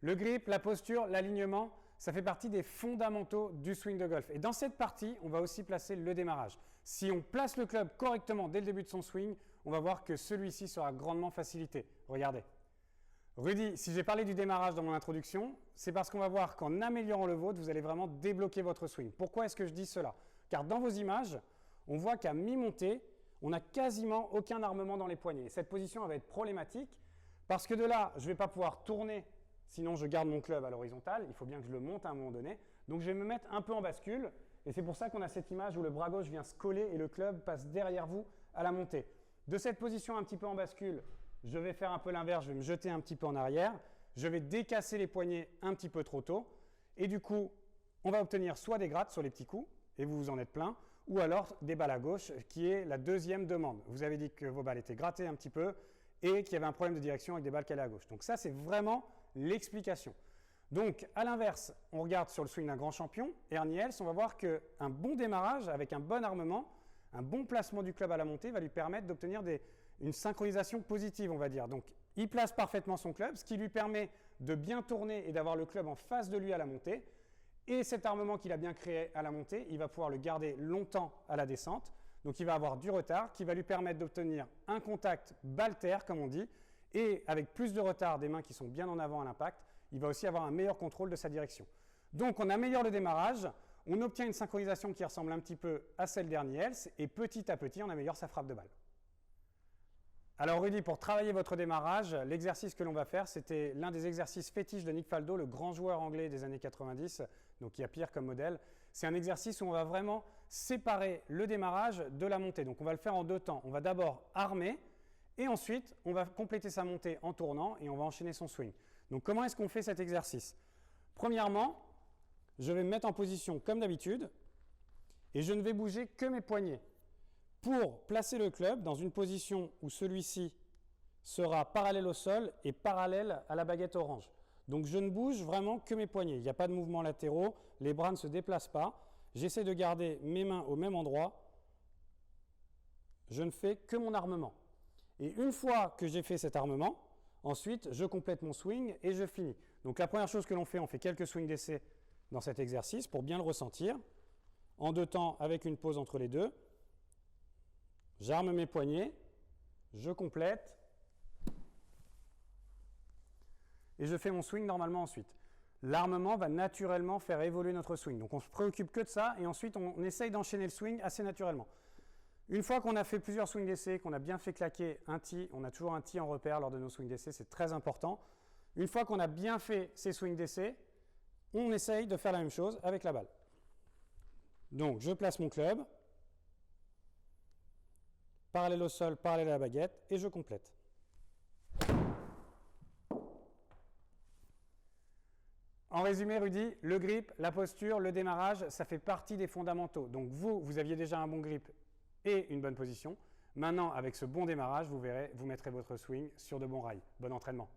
Le grip, la posture, l'alignement, ça fait partie des fondamentaux du swing de golf. Et dans cette partie, on va aussi placer le démarrage. Si on place le club correctement dès le début de son swing, on va voir que celui-ci sera grandement facilité. Regardez. Rudy, si j'ai parlé du démarrage dans mon introduction, c'est parce qu'on va voir qu'en améliorant le vôtre, vous allez vraiment débloquer votre swing. Pourquoi est-ce que je dis cela? Car dans vos images, on voit qu'à mi-montée, on n'a quasiment aucun armement dans les poignets. Et cette position va être problématique parce que de là, je ne vais pas pouvoir tourner, sinon je garde mon club à l'horizontale. Il faut bien que je le monte à un moment donné. Donc je vais me mettre un peu en bascule. Et c'est pour ça qu'on a cette image où le bras gauche vient se coller et le club passe derrière vous à la montée. De cette position un petit peu en bascule, je vais faire un peu l'inverse, je vais me jeter un petit peu en arrière. Je vais décasser les poignets un petit peu trop tôt. Et du coup, on va obtenir soit des grattes sur les petits coups, et vous vous en êtes plein, ou alors des balles à gauche, qui est la deuxième demande. Vous avez dit que vos balles étaient grattées un petit peu et qu'il y avait un problème de direction avec des balles qui allaient à gauche. Donc ça, c'est vraiment l'explication. Donc, à l'inverse, on regarde sur le swing d'un grand champion, Ernie Els, on va voir qu'un bon démarrage avec un bon armement, un bon placement du club à la montée va lui permettre d'obtenir une synchronisation positive, on va dire. Donc, il place parfaitement son club, ce qui lui permet de bien tourner et d'avoir le club en face de lui à la montée. Et cet armement qu'il a bien créé à la montée, il va pouvoir le garder longtemps à la descente. Donc il va avoir du retard qui va lui permettre d'obtenir un contact balter, comme on dit, et avec plus de retard des mains qui sont bien en avant à l'impact, il va aussi avoir un meilleur contrôle de sa direction. Donc on améliore le démarrage, on obtient une synchronisation qui ressemble un petit peu à celle d'Ernie Els, et petit à petit, on améliore sa frappe de balle. Alors Rudy, pour travailler votre démarrage, l'exercice que l'on va faire, c'était l'un des exercices fétiches de Nick Faldo, le grand joueur anglais des années 90, donc il y a pire comme modèle. C'est un exercice où on va vraiment séparer le démarrage de la montée. Donc on va le faire en deux temps. On va d'abord armer et ensuite on va compléter sa montée en tournant et on va enchaîner son swing. Donc comment est-ce qu'on fait cet exercice? Premièrement, je vais me mettre en position comme d'habitude et je ne vais bouger que mes poignets, pour placer le club dans une position où celui-ci sera parallèle au sol et parallèle à la baguette orange. Donc je ne bouge vraiment que mes poignets. Il n'y a pas de mouvements latéraux, les bras ne se déplacent pas. J'essaie de garder mes mains au même endroit. Je ne fais que mon armement. Et une fois que j'ai fait cet armement, ensuite je complète mon swing et je finis. Donc la première chose que l'on fait, on fait quelques swings d'essai dans cet exercice pour bien le ressentir. En deux temps avec une pause entre les deux. J'arme mes poignets, je complète et je fais mon swing normalement ensuite. L'armement va naturellement faire évoluer notre swing. Donc on ne se préoccupe que de ça et ensuite on essaye d'enchaîner le swing assez naturellement. Une fois qu'on a fait plusieurs swings d'essai, qu'on a bien fait claquer un tee, on a toujours un tee en repère lors de nos swings d'essai, c'est très important. Une fois qu'on a bien fait ces swings d'essai, on essaye de faire la même chose avec la balle. Donc je place mon club. Parallèle au sol, parallèle à la baguette, et je complète. En résumé, Rudy, le grip, la posture, le démarrage, ça fait partie des fondamentaux. Donc vous aviez déjà un bon grip et une bonne position. Maintenant, avec ce bon démarrage, vous verrez, vous mettrez votre swing sur de bons rails. Bon entraînement.